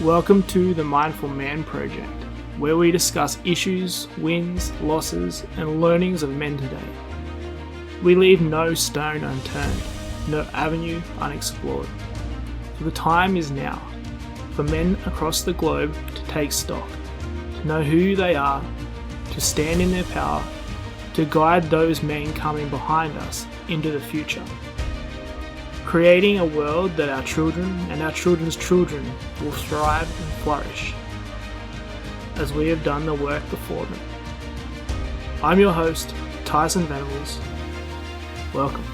Welcome to the Mindful Man Project, where we discuss issues, wins, losses, and learnings of men today. We leave no stone unturned, no avenue unexplored. For the time is now for men across the globe to take stock, to know who they are, to stand in their power, to guide those men coming behind us into the future. Creating a world that our children and our children's children will thrive and flourish, as we have done the work before them. I'm your host, Tyson Venables. Welcome.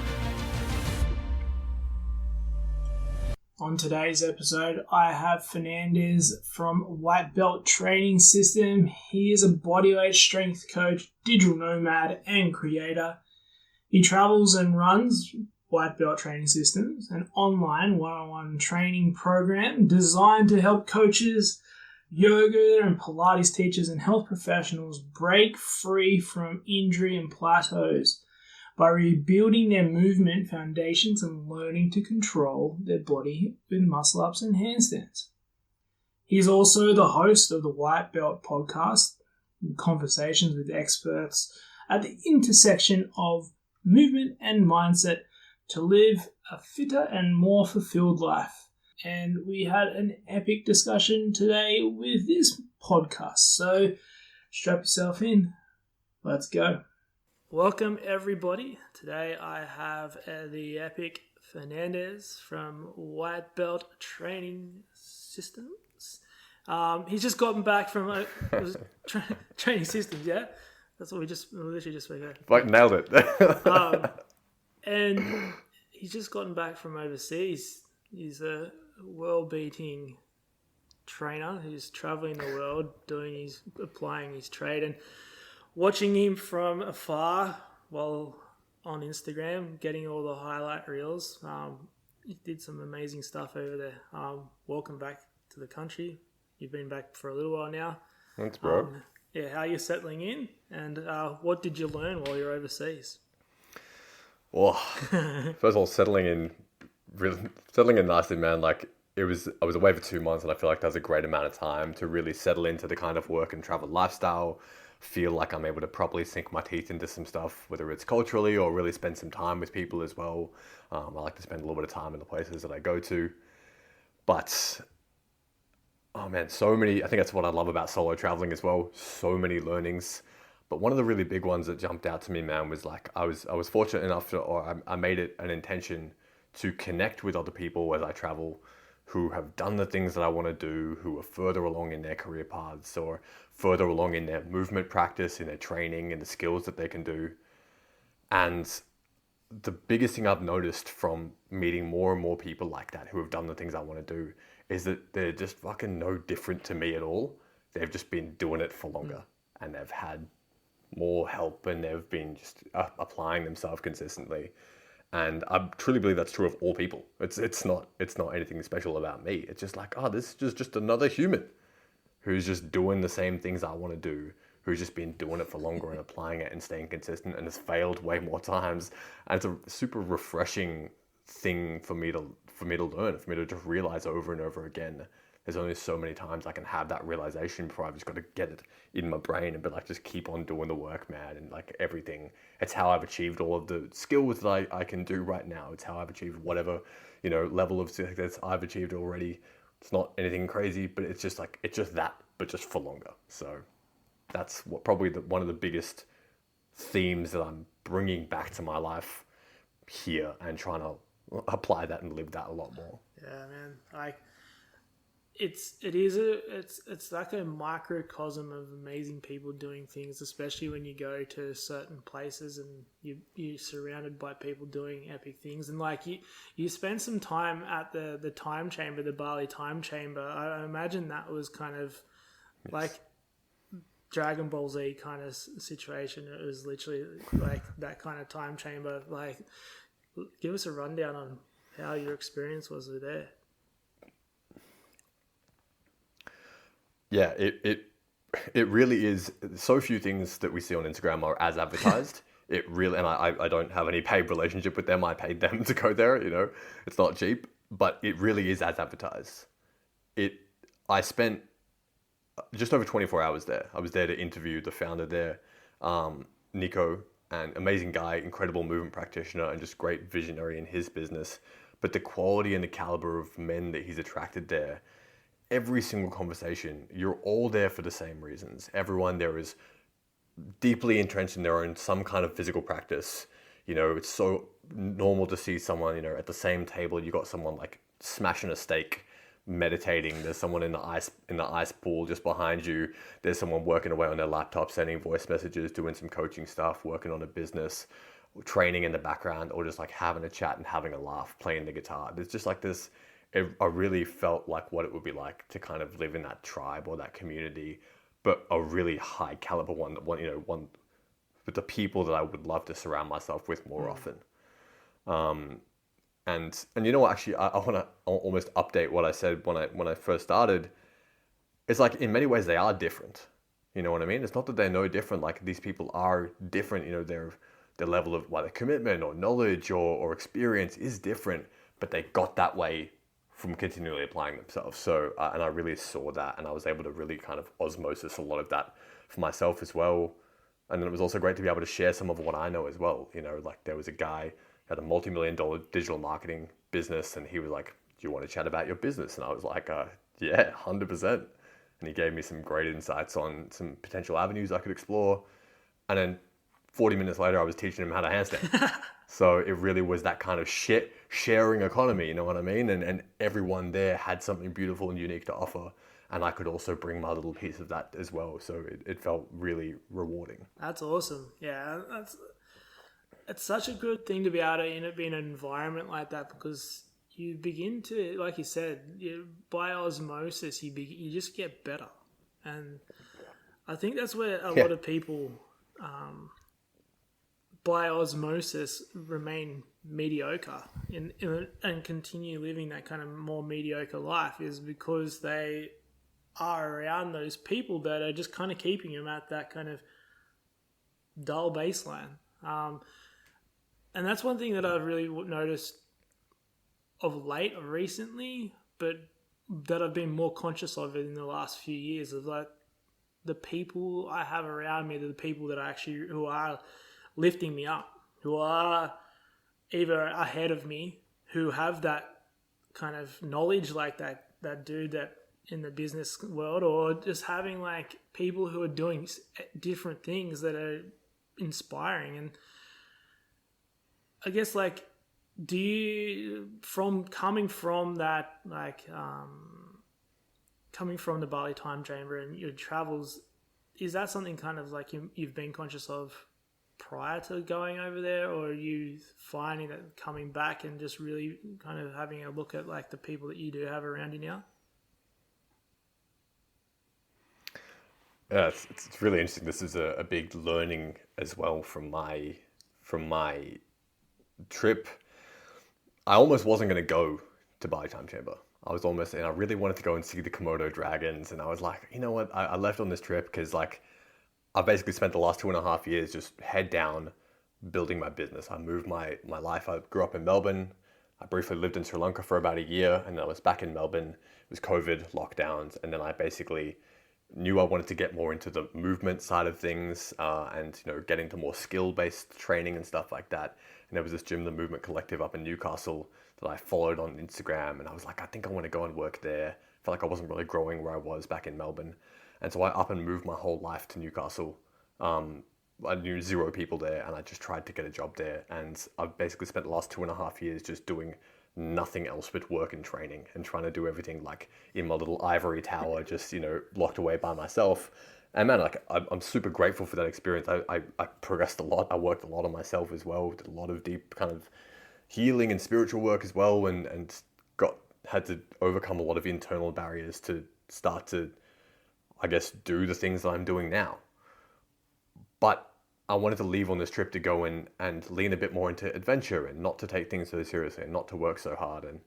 On today's episode, I have Fernandez from Whytbelt Training Systems. He is a bodyweight strength coach, digital nomad, and creator. He travels and runs Whytbelt Training Systems, an online one-on-one training program designed to help coaches, yoga and Pilates teachers, and health professionals break free from injury and plateaus by rebuilding their movement foundations and learning to control their body with muscle-ups and handstands. He's also the host of the Whytbelt Podcast, conversations with experts at the intersection of movement and mindset to live a fitter and more fulfilled life. And we had an epic discussion today with this podcast. So strap yourself in. Let's go. Welcome everybody. Today I have the epic Fernandez from Whytbelt Training Systems. He's just gotten back from training systems, yeah? That's what we literally just spoke about. Like nailed it. And he's just gotten back from overseas. He's a world-beating trainer who's traveling the world, applying his trade, and watching him from afar while on Instagram, getting all the highlight reels. He did some amazing stuff over there. Welcome back to the country. You've been back for a little while now. Thanks, bro. How are you settling in? And what did you learn while you're overseas? Well, first of all, settling in nicely, man. Like I was away for 2 months, and I feel like that was a great amount of time to really settle into the kind of work and travel lifestyle. Feel like I'm able to properly sink my teeth into some stuff, whether it's culturally or really spend some time with people as well. I like to spend a little bit of time in the places that I go to. But oh man, I think that's what I love about solo traveling as well. So many learnings. But one of the really big ones that jumped out to me, man, was like I was fortunate enough I made it an intention to connect with other people as I travel who have done the things that I want to do, who are further along in their career paths or further along in their movement practice, in their training, and the skills that they can do. And the biggest thing I've noticed from meeting more and more people like that who have done the things I want to do is that they're just fucking no different to me at all. They've just been doing it for longer and they've had more help and they've been just applying themselves consistently. And I truly believe that's true of all people. It's not anything special about me. It's just like, this is just another human who's just doing the same things I want to do, who's just been doing it for longer and applying it and staying consistent and has failed way more times. And it's a super refreshing thing for me to learn, for me to just realize over and over again. There's only so many times I can have that realization before I've just got to get it in my brain and just keep on doing the work, man. And like everything, it's how I've achieved all of the skills that I can do right now. It's how I've achieved whatever, level of success I've achieved already. It's not anything crazy, but it's just that, but just for longer. So that's probably one of the biggest themes that I'm bringing back to my life here and trying to apply that and live that a lot more. Yeah, man. It's like a microcosm of amazing people doing things, especially when you go to certain places and you're surrounded by people doing epic things. And like you spend some time at the time chamber, the Bali time chamber. I imagine that was kind of like Dragon Ball Z kind of situation. It was literally like that kind of time chamber. Like, give us a rundown on how your experience was there. Yeah, it really is. So few things that we see on Instagram are as advertised. It really, and I don't have any paid relationship with them. I paid them to go there, you know, it's not cheap, but it really is as advertised. I spent just over 24 hours there. I was there to interview the founder there, Nico, and amazing guy, incredible movement practitioner, and just great visionary in his business. But the quality and the caliber of men that he's attracted there, every single conversation, you're all there for the same reasons. Everyone there is deeply entrenched in their own some kind of physical practice. You know, it's so normal to see someone, you know, at the same table, you got someone like smashing a steak, meditating. There's someone in the ice pool just behind you. There's someone working away on their laptop, sending voice messages, doing some coaching stuff, working on a business, training in the background, or just like having a chat and having a laugh, playing the guitar. There's just like this, I really felt like what it would be like to kind of live in that tribe or that community, but a really high caliber one with the people that I would love to surround myself with more often. And you know what, actually, I want to almost update what I said when I first started. It's like, in many ways, they are different. You know what I mean? It's not that they're no different. Like, these people are different. You know, their level of whether commitment or knowledge or experience is different, but they got that way from continually applying themselves. So, and I really saw that, and I was able to really kind of osmosis a lot of that for myself as well. And then it was also great to be able to share some of what I know as well. You know, like, there was a guy had a multi-million-dollar digital marketing business, and he was like, "Do you want to chat about your business?" And I was like, "Yeah, 100%." And he gave me some great insights on some potential avenues I could explore. And then 40 minutes later, I was teaching him how to handstand. So it really was that kind of sharing economy, you know what I mean? And everyone there had something beautiful and unique to offer. And I could also bring my little piece of that as well. So it felt really rewarding. That's awesome. Yeah, it's such a good thing to be able to be in an environment like that, because you begin to, like you said, by osmosis, you just get better. And I think that's where a lot of people, by osmosis, remain mediocre and continue living that kind of more mediocre life, is because they are around those people that are just kind of keeping them at that kind of dull baseline. And that's one thing that I've really noticed of late or recently, but that I've been more conscious of in the last few years, of like the people I have around me, the people that who are lifting me up, who are either ahead of me, who have that kind of knowledge like that dude that in the business world, or just having like people who are doing different things that are inspiring. And I guess, like, do you, coming from that, like, coming from the Bali time chamber and your travels, is that something kind of like you've been conscious of prior to going over there, or are you finding that coming back and just really kind of having a look at like the people that you do have around you now? Yeah, it's really interesting. This is a big learning as well from my trip. I almost wasn't going to go to Bali Time Chamber. And I really wanted to go and see the Komodo dragons. And I was like, you know what? I left on this trip because, like, I basically spent the last 2.5 years just head down building my business. I moved my life. I grew up in Melbourne. I briefly lived in Sri Lanka for about a year, and then I was back in Melbourne. It was COVID, lockdowns, and then I basically knew I wanted to get more into the movement side of things, and, you know, get into more skill-based training and stuff like that. And there was this gym, the Movement Collective up in Newcastle, that I followed on Instagram, and I was like, I think I want to go and work there. I felt like I wasn't really growing where I was back in Melbourne. And so I up and moved my whole life to Newcastle. I knew 0 people there, and I just tried to get a job there. And I've basically spent the last 2.5 years just doing nothing else but work and training, and trying to do everything like in my little ivory tower, just, you know, locked away by myself. And man, like, I'm super grateful for that experience. I progressed a lot. I worked a lot on myself as well. Did a lot of deep kind of healing and spiritual work as well, and had to overcome a lot of internal barriers to start to, I guess, do the things that I'm doing now. But I wanted to leave on this trip to go and lean a bit more into adventure, and not to take things so seriously, and not to work so hard, and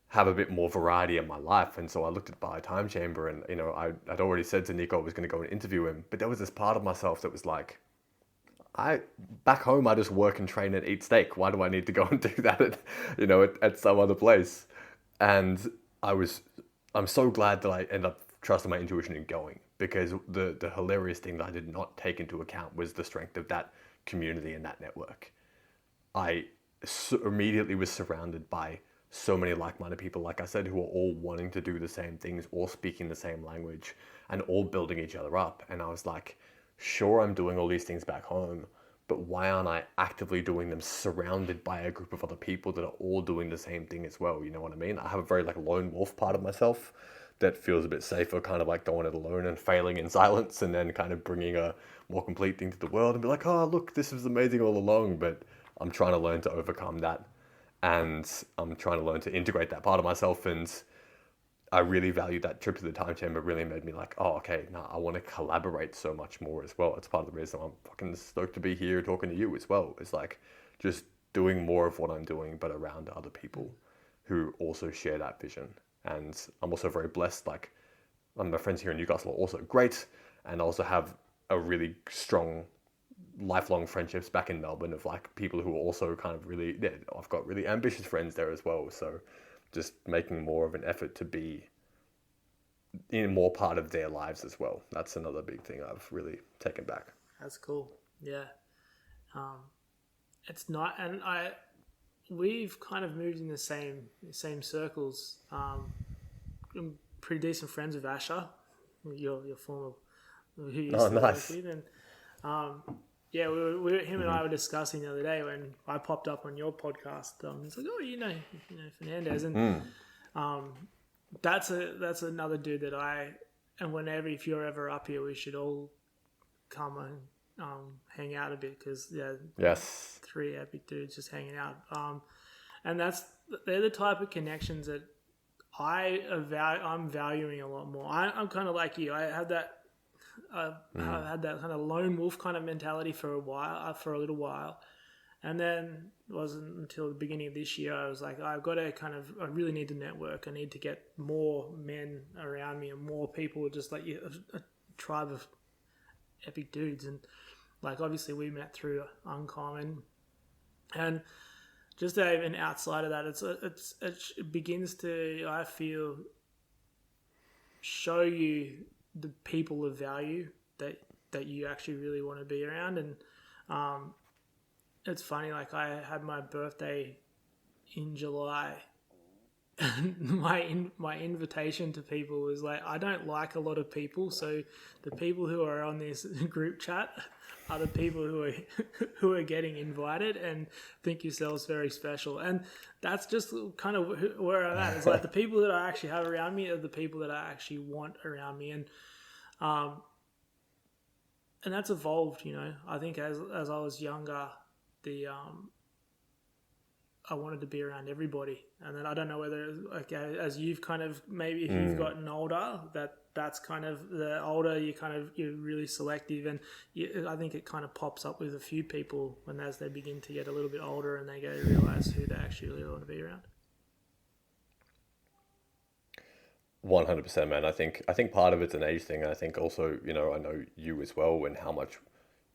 have a bit more variety in my life. And so I looked at Bali Time Chamber, and, you know, I'd already said to Nico I was going to go and interview him, but there was this part of myself that was like, back home I just work and train and eat steak. Why do I need to go and do that at some other place? And I I'm so glad that I end up trusting my intuition and going, because the hilarious thing that I did not take into account was the strength of that community and that network. I immediately was surrounded by so many like-minded people, like I said, who are all wanting to do the same things, all speaking the same language, and all building each other up. And I was like, sure, I'm doing all these things back home, but why aren't I actively doing them surrounded by a group of other people that are all doing the same thing as well? You know what I mean? I have a very like lone wolf part of myself that feels a bit safer, kind of like going it alone and failing in silence, and then kind of bringing a more complete thing to the world and be like, oh, look, this was amazing all along. But I'm trying to learn to overcome that, and I'm trying to learn to integrate that part of myself. And I really value that trip to the time chamber. Really made me like, oh, okay, now I want to collaborate so much more as well. It's part of the reason I'm fucking stoked to be here talking to you as well. It's like just doing more of what I'm doing, but around other people who also share that vision. And I'm also very blessed. Like, my friends here in Newcastle are also great, and I also have a really strong lifelong friendships back in Melbourne of like people who are also kind of really, yeah, I've got really ambitious friends there as well. So just making more of an effort to be in more part of their lives as well. That's another big thing I've really taken back. That's cool. Yeah. It's not, and we've kind of moved in the same circles. I'm pretty decent friends with Asher, your former, who you used to nice. work with, and yeah, him and I were discussing the other day when I popped up on your podcast. He's like, oh, you know Fernandez, and that's another dude that if you're ever up here, we should all come and hang out a bit, because Yes, 3 epic dudes just hanging out, and they're the type of connections that I'm valuing a lot more. I'm kind of like you. I had that kind of lone wolf kind of mentality for a little while, and then it wasn't until the beginning of this year I was like, I really need to network. I need to get more men around me and more people, just like a tribe of epic dudes. And like, obviously we met through Uncommon, and just even outside of that, it begins to, I feel, show you the people of value that you actually really want to be around. And it's funny, like I had my birthday in July, and my invitation to people was like, I don't like a lot of people, so the people who are on this group chat are the people who are getting invited and think yourselves very special. And that's just kind of where I'm at. It's like the people that I actually have around me are the people that I actually want around me. And that's evolved, I think as I was younger, I wanted to be around everybody. And then I don't know whether, like, as you've kind of, maybe if you've gotten older, that's kind of, the older you're really selective. And I think it kind of pops up with a few people as they begin to get a little bit older and they go to realize who they actually really want to be around. 100%, man. I think part of it's an age thing. And I think also, I know you as well, and how much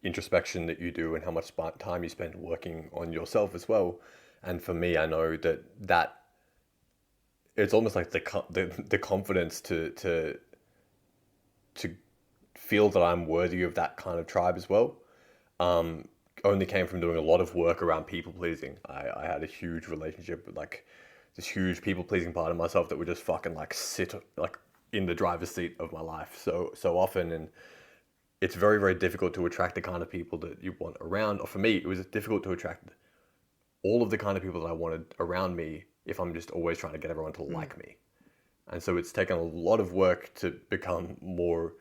introspection that you do and how much time you spend working on yourself as well. And for me, I know that it's almost like the confidence to feel that I'm worthy of that kind of tribe as well. Only came from doing a lot of work around people pleasing. I had a huge relationship with like this huge people pleasing part of myself that would just fucking like sit like in the driver's seat of my life so often. And it's very, very difficult to attract the kind of people that you want around. Or for me, it was difficult to attract all of the kind of people that I wanted around me if I'm just always trying to get everyone to like me. And so it's taken a lot of work to become more,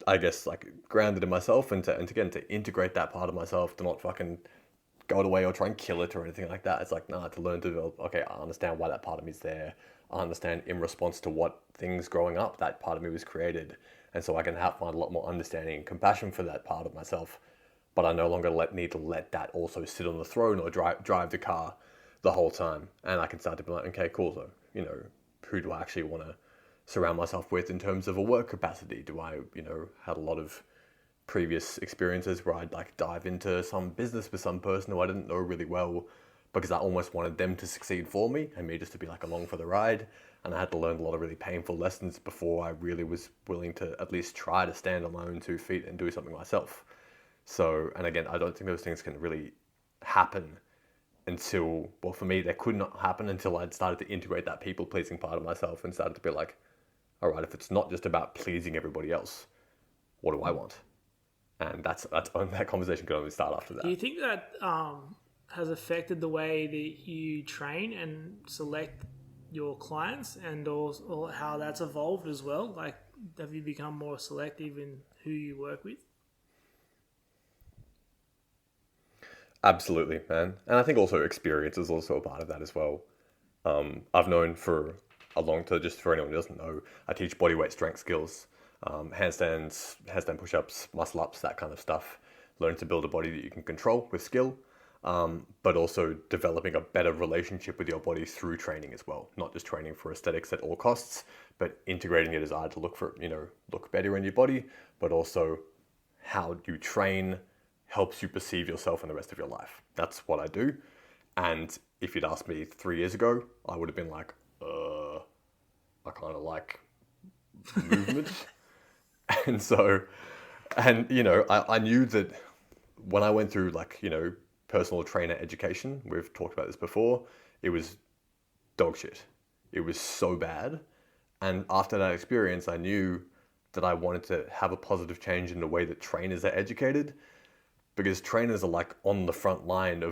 I guess, like grounded in myself and to integrate that part of myself, to not fucking go away or try and kill it or anything like that. It's like, to learn to develop, okay, I understand why that part of me is there. I understand in response to what things growing up that part of me was created. And so I can find a lot more understanding and compassion for that part of myself. But I no longer need to let that also sit on the throne or drive the car the whole time. And I can start to be like, okay, cool. So, who do I actually want to surround myself with in terms of a work capacity? Do I, had a lot of previous experiences where I'd like dive into some business with some person who I didn't know really well, because I almost wanted them to succeed for me and me just to be like along for the ride. And I had to learn a lot of really painful lessons before I really was willing to at least try to stand on my own 2 feet and do something myself. So, and again, I don't think those things can really happen until, well, for me, they could not happen until I'd started to integrate that people-pleasing part of myself and started to be like, all right, if it's not just about pleasing everybody else, what do I want? And that conversation could only start after that. Do you think that has affected the way that you train and select your clients, and also how that's evolved as well? Like, have you become more selective in who you work with? Absolutely, man. And I think also experience is also a part of that as well. I've known for a long time, just for anyone who doesn't know, I teach bodyweight strength skills, handstands, handstand push-ups, muscle ups, that kind of stuff. Learn to build a body that you can control with skill, but also developing a better relationship with your body through training as well. Not just training for aesthetics at all costs, but integrating a desire to look better in your body, but also how you train helps you perceive yourself and the rest of your life. That's what I do. And if you'd asked me 3 years ago, I would have been like, I kind of like movement. I knew that when I went through personal trainer education, we've talked about this before, it was dog shit. It was so bad. And after that experience, I knew that I wanted to have a positive change in the way that trainers are educated, because trainers are like on the front line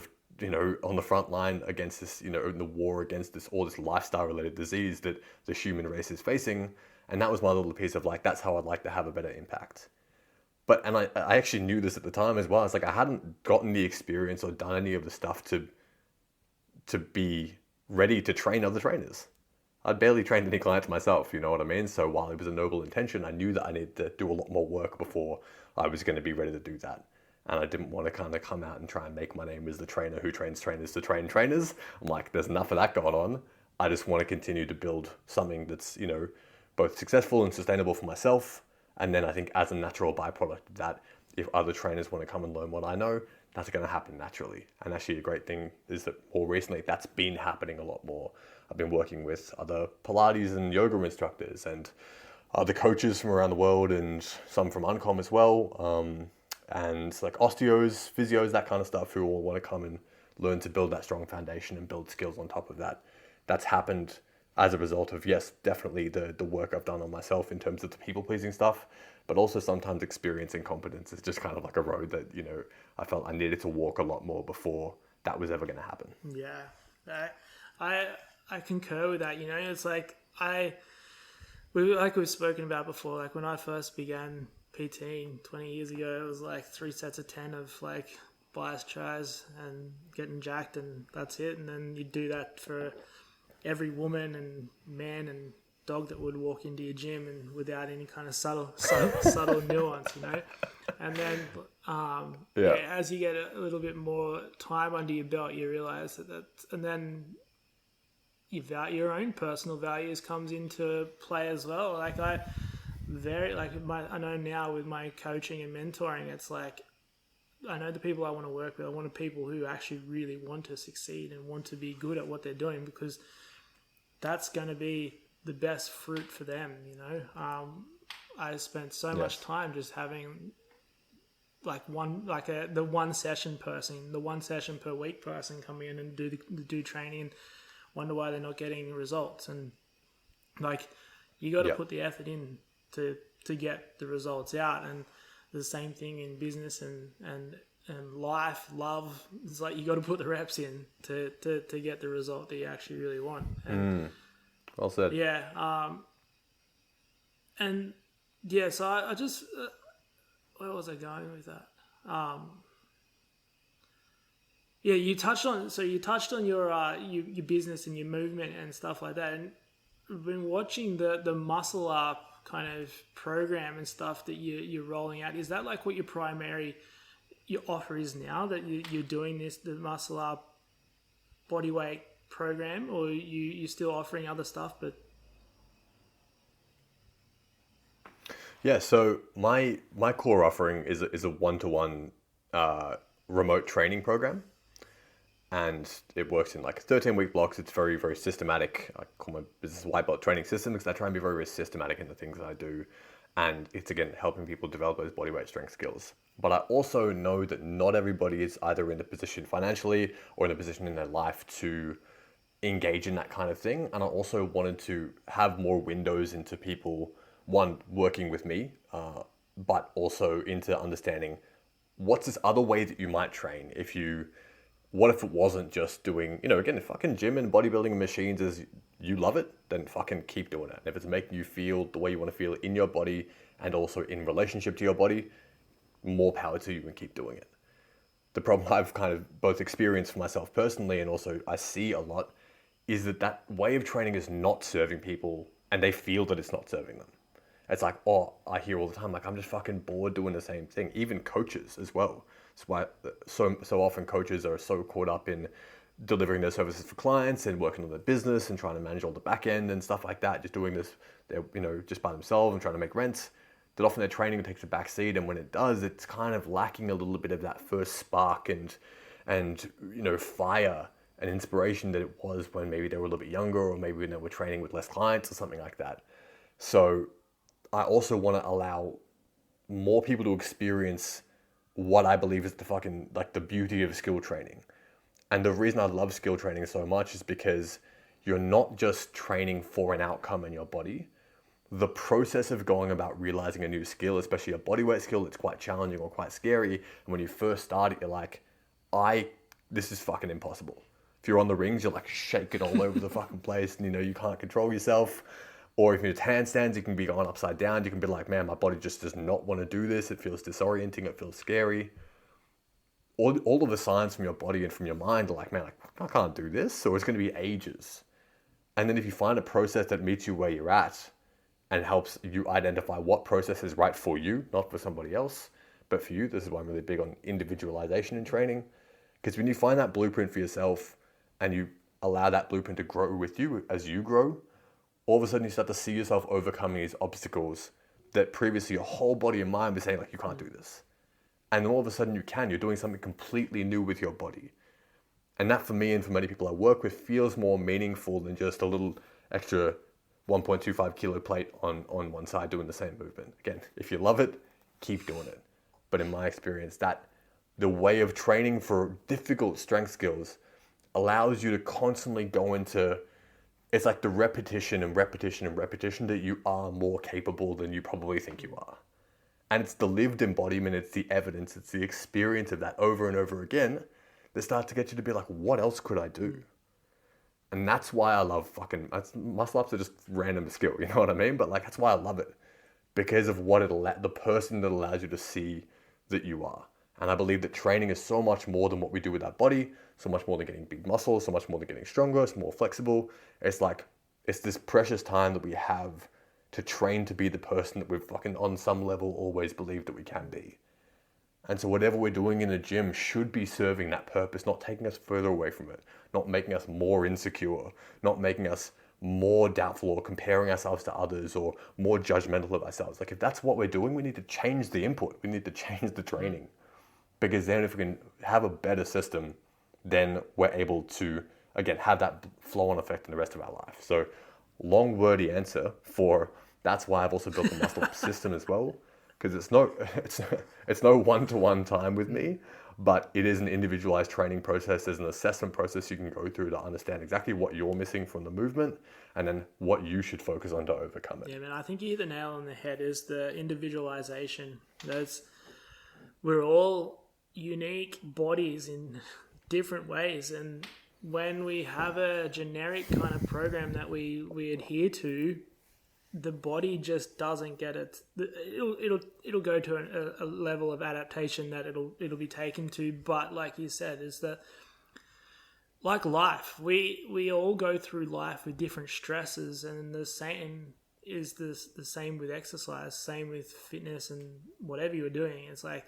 against this, in the war against all this lifestyle related disease that the human race is facing. And that was my little piece of that's how I'd like to have a better impact. And I actually knew this at the time as well. It's like I hadn't gotten the experience or done any of the stuff to be ready to train other trainers. I'd barely trained any clients myself, you know what I mean? So while it was a noble intention, I knew that I needed to do a lot more work before I was going to be ready to do that. And I didn't want to kind of come out and try and make my name as the trainer who trains trainers to train trainers. I'm like, there's enough of that going on. I just want to continue to build something that's, both successful and sustainable for myself. And then I think as a natural byproduct of that, if other trainers want to come and learn what I know, that's going to happen naturally. And actually a great thing is that more recently that's been happening a lot more. I've been working with other Pilates and yoga instructors and other coaches from around the world, and some from Uncom as well. And like osteos, physios, that kind of stuff, who all want to come and learn to build that strong foundation and build skills on top of that. That's happened as a result of, yes, definitely the work I've done on myself in terms of the people-pleasing stuff, but also sometimes experience and competence is just kind of like a road that, I felt I needed to walk a lot more before that was ever going to happen. Yeah, I concur with that. It's like we've spoken about before, like when I first began PTing 20 years ago, it was like 3 sets of 10 of like bias tries and getting jacked, and that's it. And then you do that for every woman and man and dog that would walk into your gym, and without any kind of subtle nuance, And then as you get a little bit more time under your belt, you realize that and then your own personal values comes into play as well. Like I know now with my coaching and mentoring, it's like I know the people I want to work with. I want people who actually really want to succeed and want to be good at what they're doing, because that's going to be the best fruit for them. I spent so much time just having the one session person, the 1 session per week person come in and do training, and wonder why they're not getting results. And you got to put the effort in to get the results out. And the same thing in business and life, love. It's like you got to put the reps in to get the result that you actually really want. And, well said. Yeah. So I just where was I going with that? You touched on your business and your movement and stuff like that. And I've been watching the muscle up kind of program and stuff that you're rolling out. Is that like what your offer is now, that you're doing the muscle up bodyweight program, or you're still offering other stuff? But yeah, so my core offering is a one-to-one remote training program. and it works in like 13-week blocks. It's very, very systematic. I call my business Whytbelt Training Systems because I try and be very, very systematic in the things that I do. And it's, again, helping people develop those bodyweight strength skills. But I also know that not everybody is either in the position financially or in a position in their life to engage in that kind of thing. And I also wanted to have more windows into people, one, working with me, but also into understanding what's this other way that you might train. What if it wasn't just doing, again, fucking gym and bodybuilding machines is, you love it, then fucking keep doing it. And if it's making you feel the way you want to feel in your body and also in relationship to your body, more power to you and keep doing it. The problem I've kind of both experienced for myself personally and also I see a lot is that way of training is not serving people and they feel that it's not serving them. It's like, I hear all the time, like, I'm just fucking bored doing the same thing. Even coaches as well. That's why so often coaches are so caught up in delivering their services for clients and working on their business and trying to manage all the back end and stuff like that, just doing this, they're, just by themselves and trying to make rents, that often their training takes a back seat. And when it does, it's kind of lacking a little bit of that first spark and fire and inspiration that it was when maybe they were a little bit younger or maybe when they were training with less clients or something like that. So I also want to allow more people to experience what I believe is the beauty of skill training. And the reason I love skill training so much is because you're not just training for an outcome in your body. The process of going about realizing a new skill, especially a bodyweight skill that's quite challenging or quite scary, and when you first start it, you're like, this is fucking impossible. If you're on the rings, you're like shaking all over the fucking place and you can't control yourself. Or if it's handstands, you can be going upside down. You can be like, man, my body just does not want to do this. It feels disorienting. It feels scary. All of the signs from your body and from your mind are like, man, I can't do this. Or it's going to be ages. And then if you find a process that meets you where you're at and helps you identify what process is right for you, not for somebody else, but for you, this is why I'm really big on individualization in training. Because when you find that blueprint for yourself and you allow that blueprint to grow with you as you grow, all of a sudden you start to see yourself overcoming these obstacles that previously your whole body and mind was saying, like, you can't do this. And then all of a sudden you're doing something completely new with your body. And that for me and for many people I work with feels more meaningful than just a little extra 1.25 kilo plate on one side doing the same movement. Again, if you love it, keep doing it. But in my experience, the way of training for difficult strength skills allows you to constantly go into, it's like the repetition and repetition and repetition that you are more capable than you probably think you are. And it's the lived embodiment, it's the evidence, it's the experience of that over and over again that starts to get you to be like, what else could I do? And that's why I love muscle ups are just random skill, you know what I mean? But that's why I love it. Because of the person that allows you to see that you are. And I believe that training is so much more than what we do with our body, so much more than getting big muscles, so much more than getting stronger, it's more flexible. It's this precious time that we have to train to be the person that we've on some level always believed that we can be. And so whatever we're doing in the gym should be serving that purpose, not taking us further away from it, not making us more insecure, not making us more doubtful or comparing ourselves to others or more judgmental of ourselves. If that's what we're doing, we need to change the input. We need to change the training. Because then if we can have a better system, then we're able to, again, have that flow-on effect in the rest of our life. So long, wordy answer for that's why I've also built the muscle up system as well. Because it's no one-to-one time with me, but it is an individualized training process. There's an assessment process you can go through to understand exactly what you're missing from the movement and then what you should focus on to overcome it. Yeah, man, I think you hit the nail on the head is the individualization. We're all unique bodies in different ways, and when we have a generic kind of program that we adhere to, the body just doesn't get it. It'll go to a level of adaptation that it'll be taken to. But like you said, is that like life, we all go through life with different stresses, and the same is the same with exercise, same with fitness and whatever you're doing. It's like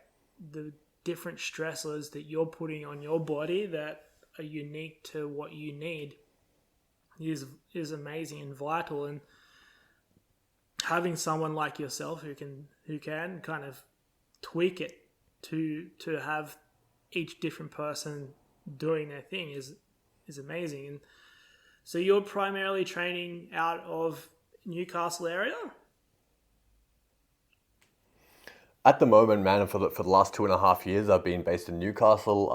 the different stressors that you're putting on your body that are unique to what you need is amazing and vital. And having someone like yourself who can kind of tweak it to have each different person doing their thing is amazing. And so you're primarily training out of Newcastle area? At the moment, man, for the last 2.5 years, I've been based in Newcastle.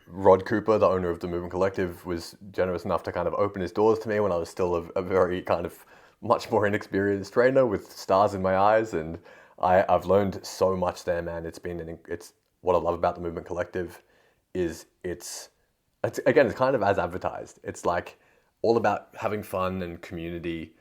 Rod Cooper, the owner of the Movement Collective, was generous enough to kind of open his doors to me when I was still a very kind of much more inexperienced trainer with stars in my eyes, and I've learned so much there, man. It's what I love about the Movement Collective is it's kind of as advertised. It's like all about having fun and community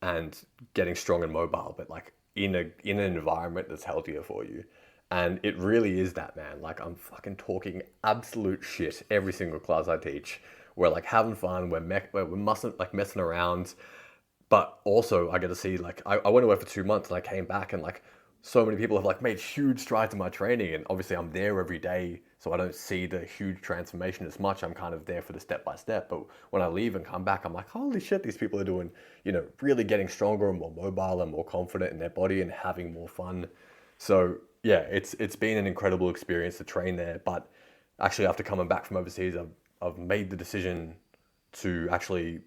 and getting strong and mobile, but like in an environment that's healthier for you. And it really is that, man. Like, I'm fucking talking absolute shit every single class I teach. We're like having fun, we're messing around. But also I get to see, like, I went away for 2 months and I came back and like so many people have like made huge strides in my training, and obviously I'm there every day, so I don't see the huge transformation as much. I'm kind of there for the step by step, but when I leave and come back, I'm like, holy shit, these people are doing, really getting stronger and more mobile and more confident in their body and having more fun. So yeah, it's been an incredible experience to train there. But actually, after coming back from overseas, I've made the decision to actually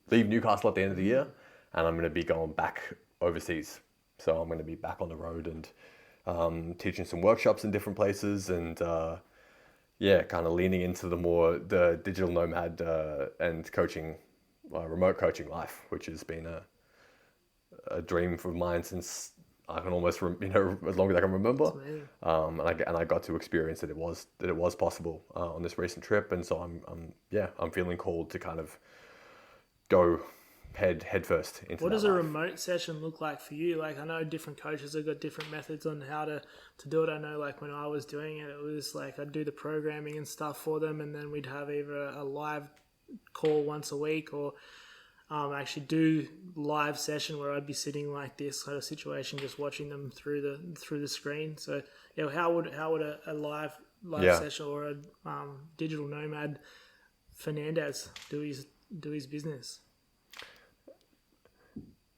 leave Newcastle at the end of the year, and I'm going to be going back overseas. So I'm going to be back on the road and teaching some workshops in different places, and kind of leaning into the digital nomad and coaching, remote coaching life, which has been a dream of mine since I can almost as long as I can remember. And I got to experience that it was possible on this recent trip, and so I'm feeling called to kind of go head first into what that does a life. remote session look like for you? Like, I know different coaches have got different methods on how to do it. I know, like, when I was doing it, it was like I'd do the programming and stuff for them, and then we'd have either a live call once a week or actually do live session where I'd be sitting like this kind of situation, just watching them through the screen. So how would a live session or a digital nomad Fernandez do his business?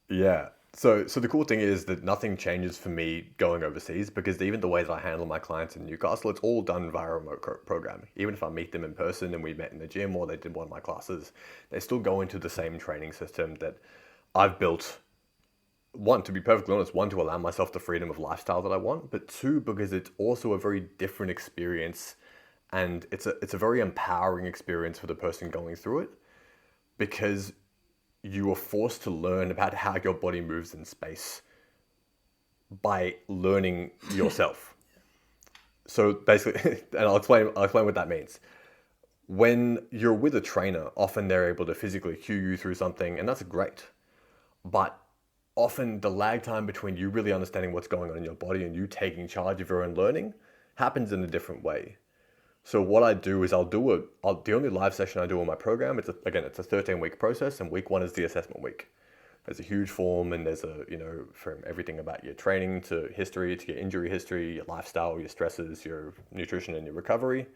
Yeah. So the cool thing is that nothing changes for me going overseas, because even the way that I handle my clients in Newcastle, it's all done via remote programming. Even if I meet them in person and we met in the gym or they did one of my classes, they still go into the same training system that I've built. One, to be perfectly honest, to allow myself the freedom of lifestyle that I want, but two, because it's also a very different experience, and it's a very empowering experience for the person going through it, because you are forced to learn about how your body moves in space by learning yourself. So basically, and I'll explain what that means. When you're with a trainer, often they're able to physically cue you through something, and that's great. But often the lag time between you really understanding what's going on in your body and you taking charge of your own learning happens in a different way. So what I do is the only live session I do on my program, it's a 13-week process, and week 1 is the assessment week. There's a huge form, and there's from everything about your training to history, to your injury history, your lifestyle, your stresses, your nutrition, and your recovery.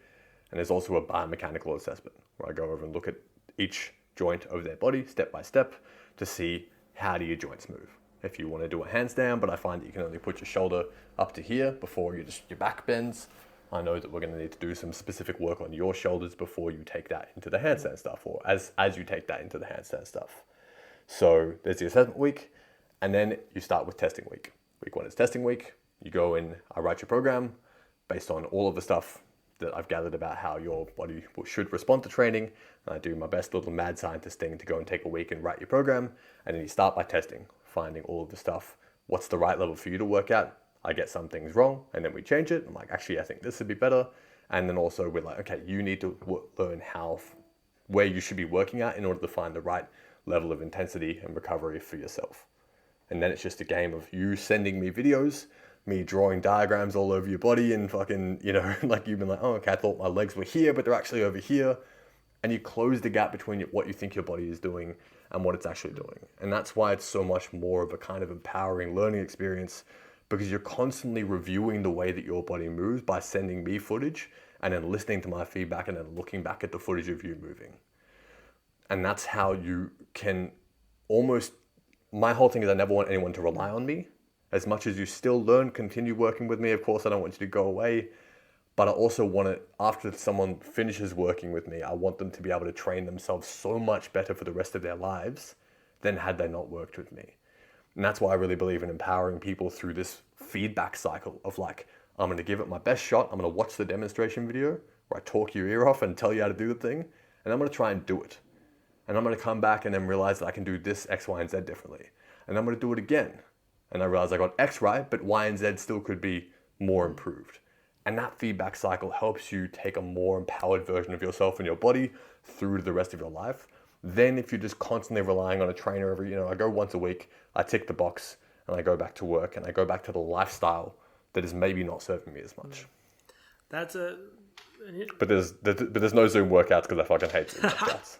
And there's also a biomechanical assessment where I go over and look at each joint of their body step by step to see how do your joints move. If you want to do a handstand, but I find that you can only put your shoulder up to here before your back bends, I know that we're going to need to do some specific work on your shoulders before you take that into the handstand stuff, or as you take that into the handstand stuff. So there's the assessment week, and then you start with testing week. Week 1 is testing week. You go in, I write your program based on all of the stuff that I've gathered about how your body should respond to training. And I do my best little mad scientist thing to go and take a week and write your program. And then you start by testing, finding all of the stuff. What's the right level for you to work at? I get some things wrong, and then we change it. I'm like, actually, I think this would be better. And then also we're like, okay, you need to learn where you should be working at in order to find the right level of intensity and recovery for yourself. And then it's just a game of you sending me videos, me drawing diagrams all over your body, and fucking, like you've been like, oh, okay, I thought my legs were here, but they're actually over here. And you close the gap between what you think your body is doing and what it's actually doing. And that's why it's so much more of a kind of empowering learning experience, because you're constantly reviewing the way that your body moves by sending me footage and then listening to my feedback and then looking back at the footage of you moving. And that's how you can my whole thing is I never want anyone to rely on me. As much as you still learn, continue working with me. Of course, I don't want you to go away, But I also want to, after someone finishes working with me, I want them to be able to train themselves so much better for the rest of their lives than had they not worked with me. And that's why I really believe in empowering people through this feedback cycle of like, I'm going to give it my best shot. I'm going to watch the demonstration video where I talk your ear off and tell you how to do the thing. And I'm going to try and do it. And I'm going to come back and then realize that I can do this X, Y, and Z differently. And I'm going to do it again. And I realize I got X right, but Y and Z still could be more improved. And that feedback cycle helps you take a more empowered version of yourself and your body through to the rest of your life. Then if you're just constantly relying on a trainer I go once a week, I tick the box and I go back to work and I go back to the lifestyle that is maybe not serving me as much. But there's no Zoom workouts because I fucking hate Zoom workouts.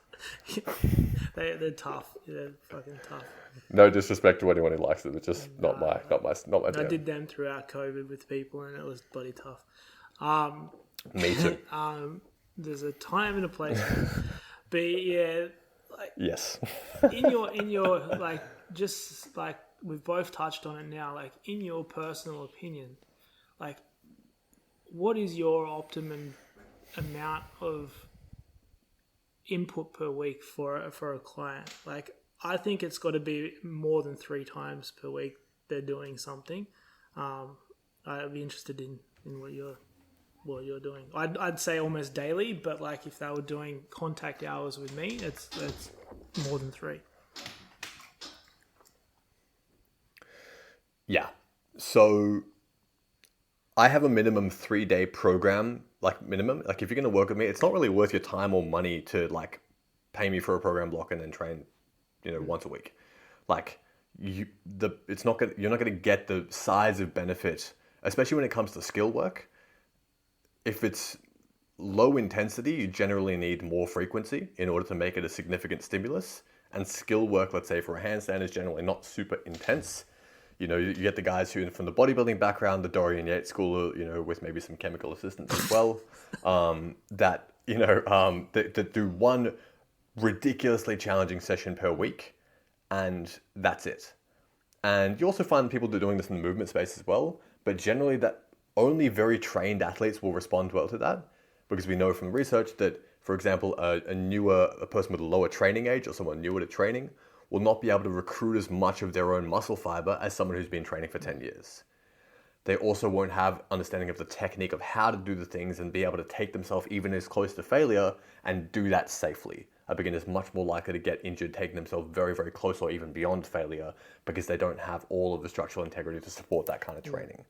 They're tough. They're fucking tough. No disrespect to anyone who likes it. It's just not my I jam. did them throughout COVID with people, and it was bloody tough. Me too. There's a time and a place, but yeah, like yes. in your like, just like we've both touched on it now. Like in your personal opinion, like what is your optimum amount of input per week for a client? Like I think it's got to be more than 3 times per week they're doing something. I'd be interested in what you're doing. I'd say almost daily, but like if they were doing contact hours with me, it's more than 3. Yeah. So I have a minimum 3-day program, like minimum. Like if you're going to work with me, it's not really worth your time or money to like pay me for a program block and then train, once a week. Like you're not going to get the size of benefit, especially when it comes to skill work. If it's low intensity, you generally need more frequency in order to make it a significant stimulus. And skill work, let's say for a handstand, is generally not super intense. You get the guys who from the bodybuilding background, the Dorian Yates school, with maybe some chemical assistance as well, that do one ridiculously challenging session per week, and that's it. And you also find people that are doing this in the movement space as well, but generally that only very trained athletes will respond well to that, because we know from research that, for example, a person with a lower training age or someone newer to training will not be able to recruit as much of their own muscle fiber as someone who's been training for 10 years. They also won't have understanding of the technique of how to do the things and be able to take themselves even as close to failure and do that safely. A beginner is much more likely to get injured taking themselves very, very close or even beyond failure because they don't have all of the structural integrity to support that kind of training.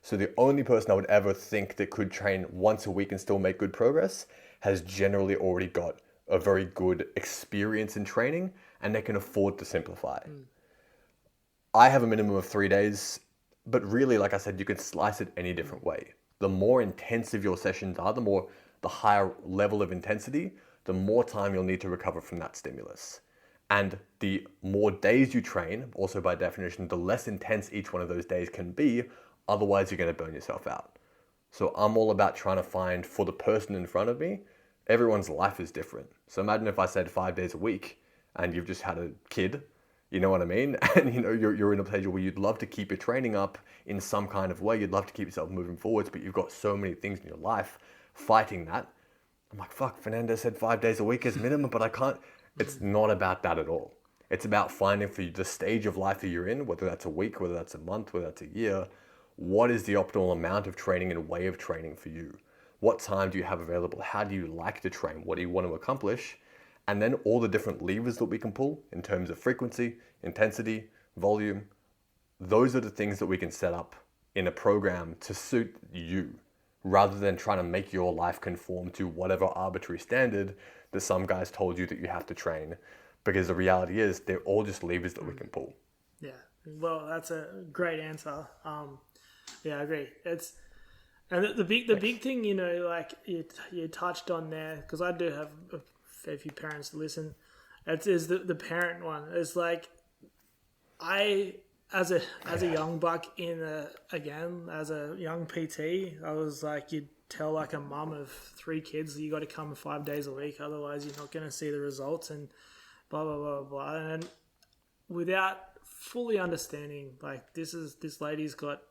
So the only person I would ever think that could train once a week and still make good progress has generally already got a very good experience in training and they can afford to simplify. I have a minimum of 3 days, but really, like I said, you can slice it any different way. The more intensive your sessions are, the higher level of intensity, the more time you'll need to recover from that stimulus. And the more days you train, also by definition, the less intense each one of those days can be, otherwise you're going to burn yourself out. So I'm all about trying to find, for the person in front of me, everyone's life is different. So imagine if I said 5 days a week and you've just had a kid, you know what I mean? And you're in a place where you'd love to keep your training up in some kind of way. You'd love to keep yourself moving forwards, but you've got so many things in your life fighting that. I'm like, fuck, Fernandez said 5 days a week is minimum, but I can't. It's not about that at all. It's about finding for the stage of life that you're in, whether that's a week, whether that's a month, whether that's a year, what is the optimal amount of training and way of training for you? What time do you have available? How do you like to train? What do you want to accomplish? And then all the different levers that we can pull in terms of frequency, intensity, volume. Those are the things that we can set up in a program to suit you, rather than trying to make your life conform to whatever arbitrary standard that some guys told you that you have to train. Because the reality is they're all just levers that we can pull. Yeah, well, that's a great answer. Yeah, I agree. And the big thing, like you touched on there, because I do have a fair few parents to listen. Is the parent one. It's like as a young buck as a young PT, I was like, you'd tell like a mum of 3 kids, you got to come 5 days a week, otherwise you're not going to see the results and blah blah blah blah. And without fully understanding, like this lady's got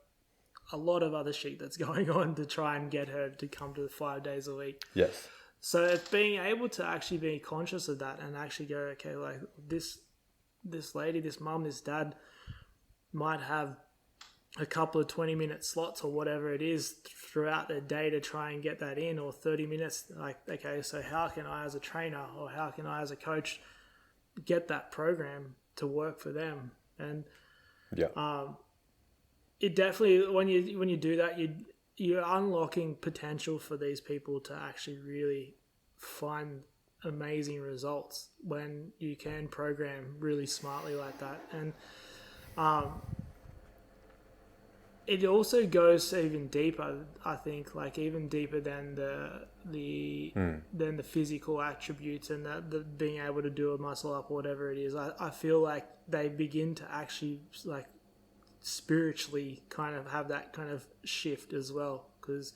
a lot of other shit that's going on to try and get her to come to the 5 days a week. Yes. So it's being able to actually be conscious of that and actually go, okay, like this lady, this mum, this dad might have a couple of 20-minute slots or whatever it is throughout their day to try and get that in, or 30 minutes. Like, okay, so how can I as a trainer or how can I as a coach get that program to work for them? And it definitely, when you do that, you're unlocking potential for these people to actually really find amazing results when you can program really smartly like that. And it also goes even deeper, I think, like even deeper than the physical attributes and the being able to do a muscle up or whatever it is. I feel like they begin to actually like spiritually kind of have that kind of shift as well, because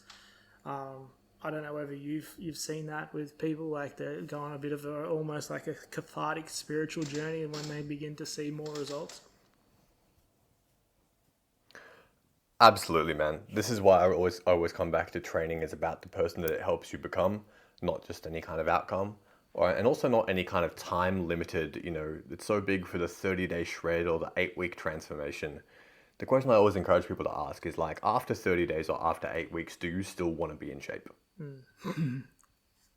I don't know whether you've seen that with people, like they go on a bit of almost like a cathartic spiritual journey when they begin to see more results. Absolutely, man. This is why I always come back to training is about the person that it helps you become, not just any kind of outcome, and also not any kind of time limited. It's so big for the 30-day shred or the 8-week transformation. The question I always encourage people to ask is like, after 30 days or after 8 weeks, do you still want to be in shape?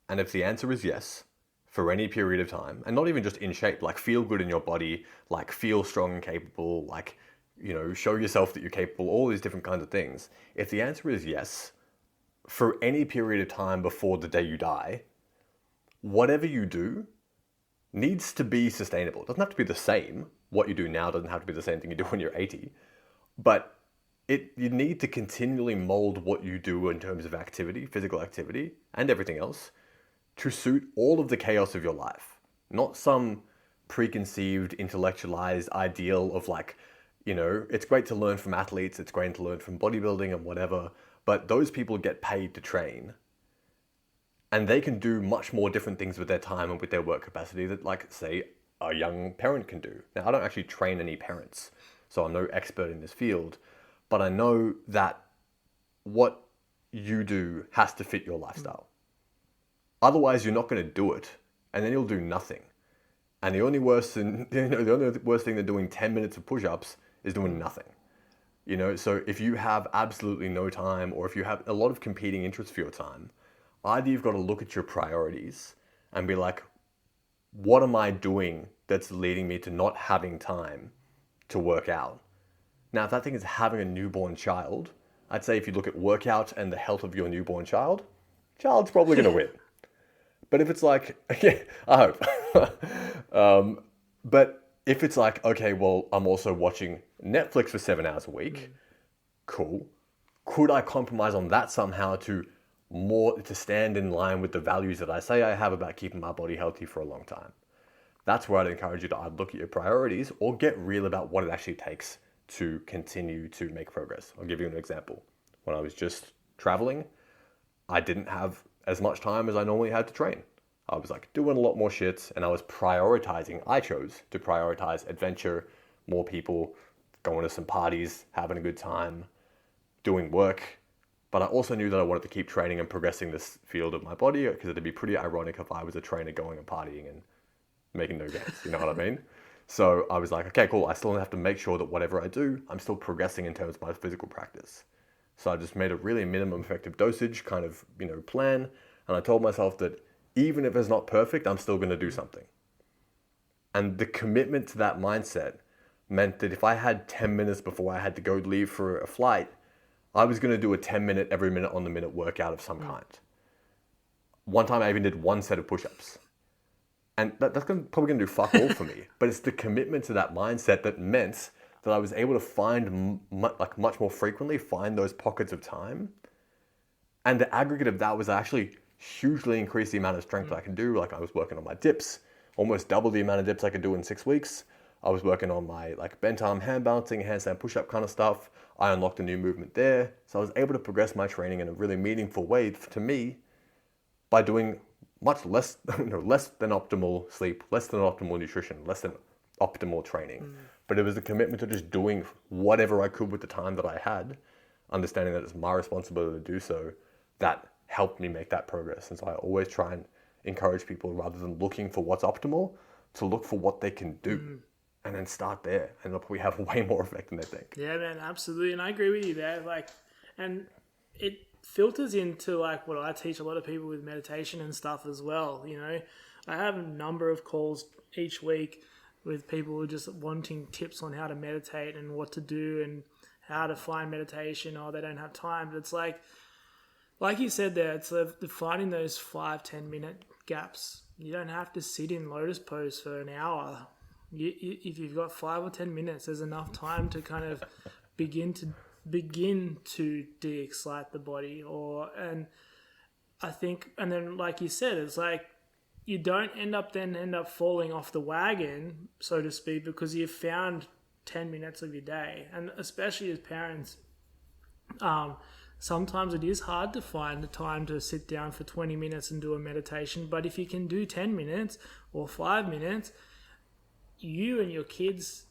And if the answer is yes, for any period of time, and not even just in shape, like feel good in your body, like feel strong and capable, like, show yourself that you're capable, all these different kinds of things. If the answer is yes, for any period of time before the day you die, whatever you do needs to be sustainable. It doesn't have to be the same. What you do now doesn't have to be the same thing you do when you're 80. But you need to continually mold what you do in terms of activity, physical activity, and everything else to suit all of the chaos of your life. Not some preconceived, intellectualized ideal of like, it's great to learn from athletes, it's great to learn from bodybuilding and whatever, but those people get paid to train. And they can do much more different things with their time and with their work capacity that, like, say, a young parent can do. Now, I don't actually train any parents, so I'm no expert in this field, but I know that what you do has to fit your lifestyle. Otherwise, you're not going to do it, and then you'll do nothing. And the only worse thing than doing 10 minutes of push-ups is doing nothing. So if you have absolutely no time, or if you have a lot of competing interests for your time, either you've got to look at your priorities and be like, what am I doing that's leading me to not having time to work out? Now, if that thing is having a newborn child, I'd say if you look at workout and the health of your newborn child's probably going to win. But if it's like, yeah, I hope. But if it's like, okay, well, I'm also watching Netflix for 7 hours a week, cool. Could I compromise on that somehow to stand in line with the values that I say I have about keeping my body healthy for a long time? That's where I'd encourage you to either look at your priorities or get real about what it actually takes to continue to make progress. I'll give you an example. When I was just traveling, I didn't have as much time as I normally had to train. I was like doing a lot more shit, and I chose to prioritize adventure, more people, going to some parties, having a good time, doing work. But I also knew that I wanted to keep training and progressing this field of my body, because it'd be pretty ironic if I was a trainer going and partying and making no gains, you know what I mean? So I was like, okay, cool. I still have to make sure that whatever I do, I'm still progressing in terms of my physical practice. So I just made a really minimum effective dosage kind of, plan. And I told myself that even if it's not perfect, I'm still going to do something. And the commitment to that mindset meant that if I had 10 minutes before I had to go leave for a flight, I was going to do a 10-minute, every minute on the minute workout of some kind. One time I even did 1 set of push-ups. And that's probably going to do fuck all for me. But it's the commitment to that mindset that meant that I was able to find much more frequently, find those pockets of time. And the aggregate of that was actually hugely increase the amount of strength I can do. Like I was working on my dips, almost double the amount of dips I could do in 6 weeks. I was working on my bent arm hand balancing, handstand push-up kind of stuff. I unlocked a new movement there. So I was able to progress my training in a really meaningful way to me by doing much less than optimal sleep, less than optimal nutrition, less than optimal training. But it was a commitment to just doing whatever I could with the time that I had understanding that it's my responsibility to do so, that helped me make that progress. And so I always try and encourage people, rather than looking for what's optimal, to look for what they can do and then start there. And look, we have way more effect than they think. Yeah, man, absolutely. And I agree with you there. Like, and it filters into like what I teach a lot of people with meditation and stuff as well. You know, I have a number of calls each week with people who are just wanting tips on how to meditate and what to do and how to find meditation, or they don't have time. But it's like you said there, it's finding those 5-10 minute gaps. You don't have to sit in lotus pose for an hour. If you've got 5 or 10 minutes, there's enough time to kind of begin to de-excite the body. And I think, and then like you said, it's like you don't end up falling off the wagon, so to speak, because you've found 10 minutes of your day. And especially as parents, sometimes it is hard to find the time to sit down for 20 minutes and do a meditation. But if you can do 10 minutes or 5 minutes, you and your kids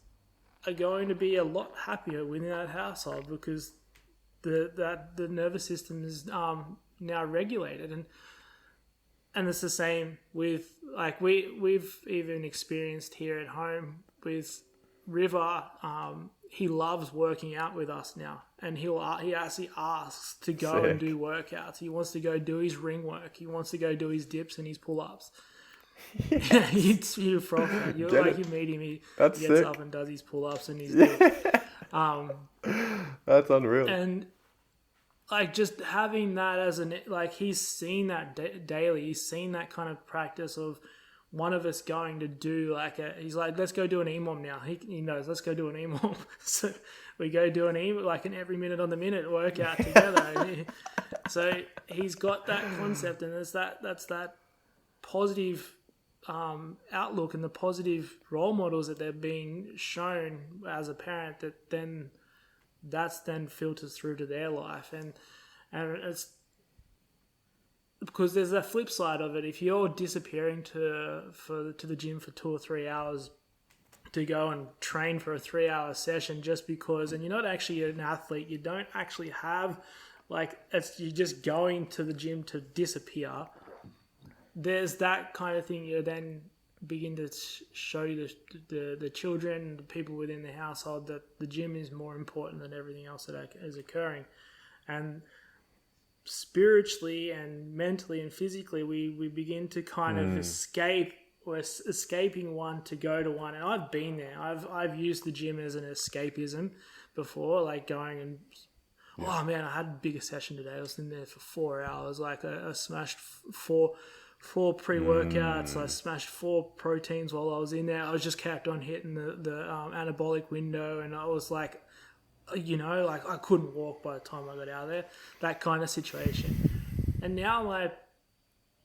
are going to be a lot happier within that household, because the nervous system is now regulated. And it's the same with, like, we've even experienced here at home with River. He loves working out with us now, and he actually asks to go and do workouts. He wants to go do his ring work. He wants to go do his dips and his pull-ups. Yes. you frog that. You're like, you meet him, he gets sick. Up and does his pull-ups and his dips. That's unreal. And like, just having that as he's seen that daily. He's seen that kind of practice of one of us going to do he's like, let's go do an EMOM now. He knows, let's go do an EMOM. So we go do an EMOM, like an every minute on the minute workout together. So he's got that concept, and that's that positive outlook and the positive role models that they're being shown as a parent, that then filters through to their life. And it's because there's that flip side of it. If you're disappearing to the gym for 2 or 3 hours to go and train for a 3-hour session just because, and you're not actually an athlete, you don't actually have, you're just going to the gym to disappear, there's that kind of thing. You then begin to show the children, the people within the household, that the gym is more important than everything else that is occurring. And spiritually and mentally and physically, we begin to kind of escape. We're escaping one to go to one. And I've been there. I've used the gym as an escapism before, like going and, oh man, I had a bigger session today. I was in there for 4 hours. Like I smashed four pre-workouts. I smashed 4 proteins while I was in there. I was just kept on hitting the anabolic window, and I was like, I couldn't walk by the time I got out of there. That kind of situation. And now,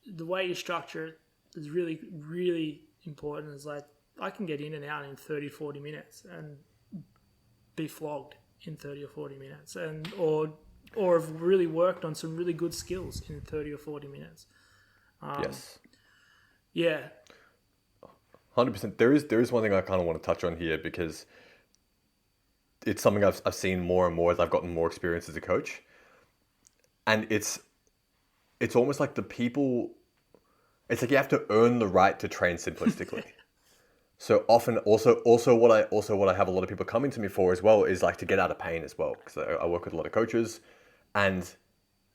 the way you structure it is really, really important. It's like, I can get in and out in 30, 40 minutes and be flogged in 30 or 40 minutes, or have really worked on some really good skills in 30 or 40 minutes. Yes. Yeah. 100%. There is one thing I kind of want to touch on here, because it's something I've seen more and more as I've gotten more experience as a coach. And it's almost like it's like you have to earn the right to train simplistically. So often also what I have a lot of people coming to me for as well is like to get out of pain as well. Because I work with a lot of coaches, and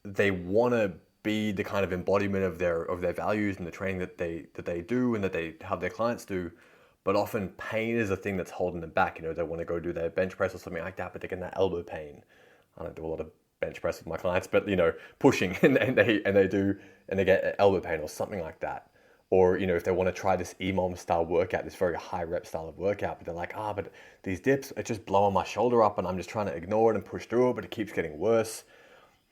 they want to be the kind of embodiment of their values and the training that they do and that they have their clients do. But often pain is the thing that's holding them back. They want to go do their bench press or something like that, but they're getting that elbow pain. I don't do a lot of bench press with my clients, but pushing and they get elbow pain or something like that. Or if they want to try this EMOM style workout, this very high rep style of workout, but they're like, but these dips are just blowing my shoulder up, and I'm just trying to ignore it and push through it, but it keeps getting worse.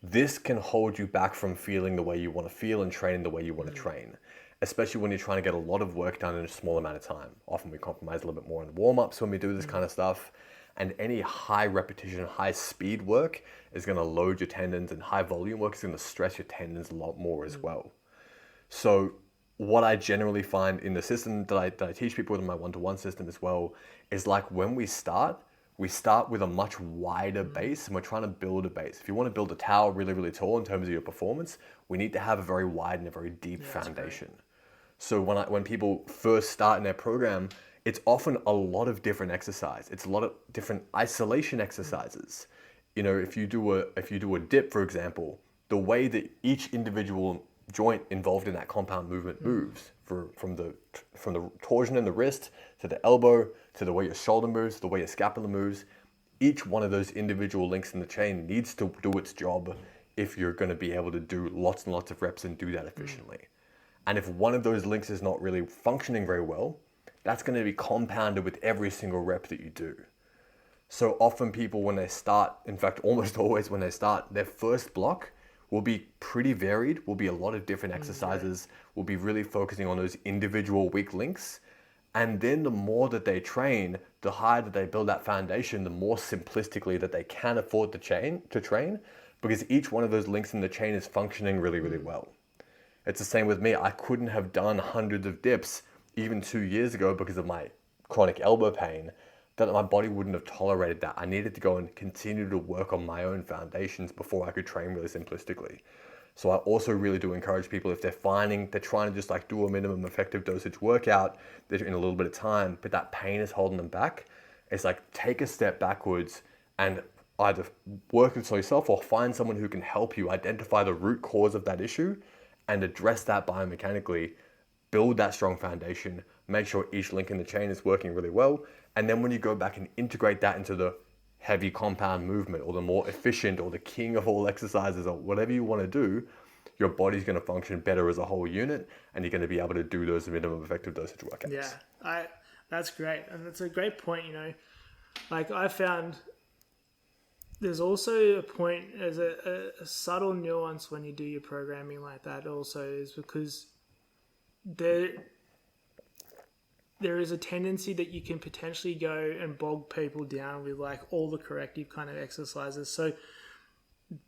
This can hold you back from feeling the way you want to feel and training the way you want to train, especially when you're trying to get a lot of work done in a small amount of time. Often we compromise a little bit more on the warm-ups when we do this kind of stuff, and any high repetition, high speed work is going to load your tendons, and high volume work is going to stress your tendons a lot more as well. So what I generally find in the system that I teach people in my one-to-one system as well is, like, when we start, we start with a much wider base and we're trying to build a base. If you want to build a tower really, really tall in terms of your performance, we need to have a very wide and a very deep foundation. So when people first start in their program, it's often a lot of different exercise. It's a lot of different isolation exercises. You know, if you do a dip, for example, the way that each individual joint involved in that compound movement moves, from the torsion in the wrist to the elbow to the way your shoulder moves, the way your scapula moves, each one of those individual links in the chain needs to do its job if you're going to be able to do lots and lots of reps and do that efficiently. And if one of those links is not really functioning very well, that's going to be compounded with every single rep that you do. So often people, when they start, in fact, almost always when they start, their first block will be pretty varied, will be a lot of different exercises, will be really focusing on those individual weak links. And then the more that they train, the higher that they build that foundation, the more simplistically that they can afford to train, because each one of those links in the chain is functioning really, really well. It's the same with me. I couldn't have done hundreds of dips even 2 years ago because of my chronic elbow pain, that my body wouldn't have tolerated that. I needed to go and continue to work on my own foundations before I could train really simplistically. So I also really do encourage people, if they're finding they're trying to just like do a minimum effective dosage workout, they're in a little bit of time, but that pain is holding them back, it's like take a step backwards and either work it on yourself or find someone who can help you identify the root cause of that issue and address that biomechanically, build that strong foundation, make sure each link in the chain is working really well. And then when you go back and integrate that into the heavy compound movement or the more efficient or the king of all exercises or whatever you want to do, your body's going to function better as a whole unit and you're going to be able to do those minimum effective dosage workouts. Yeah, that's great. And that's a great point, you know. Like I found there's also a point, as a subtle nuance when you do your programming like that also is because there is a tendency that you can potentially go and bog people down with like all the corrective kind of exercises. So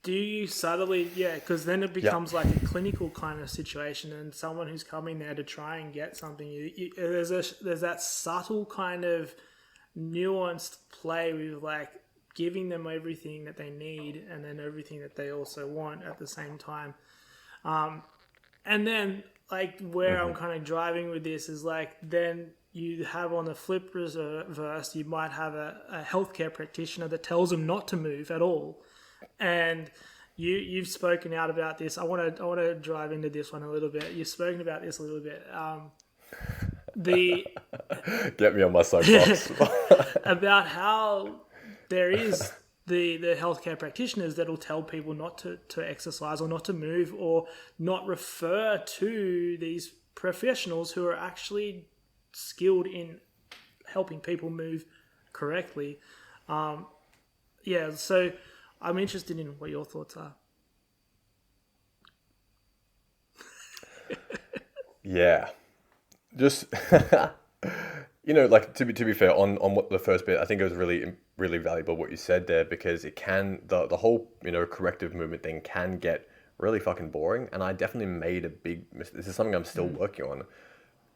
do you subtly, because then it becomes like a clinical kind of situation and someone who's coming there to try and get something, there's that subtle kind of nuanced play with like giving them everything that they need and then everything that they also want at the same time. And then like where I'm kind of driving with this is like, then you have on the flip reverse, you might have a healthcare practitioner that tells them not to move at all. And you've spoken out about this. I want to drive into this one a little bit. You've spoken about this a little bit. Get me on my soapbox. About how there is the healthcare practitioners that will tell people not to exercise or not to move or not refer to these professionals who are actually skilled in helping people move correctly. So I'm interested in what your thoughts are. Yeah. Just, like to be fair on what the first bit, I think it was really, really valuable what you said there, because it can, the whole, corrective movement thing can get really fucking boring. And I definitely made a big mistake. This is something I'm still working on,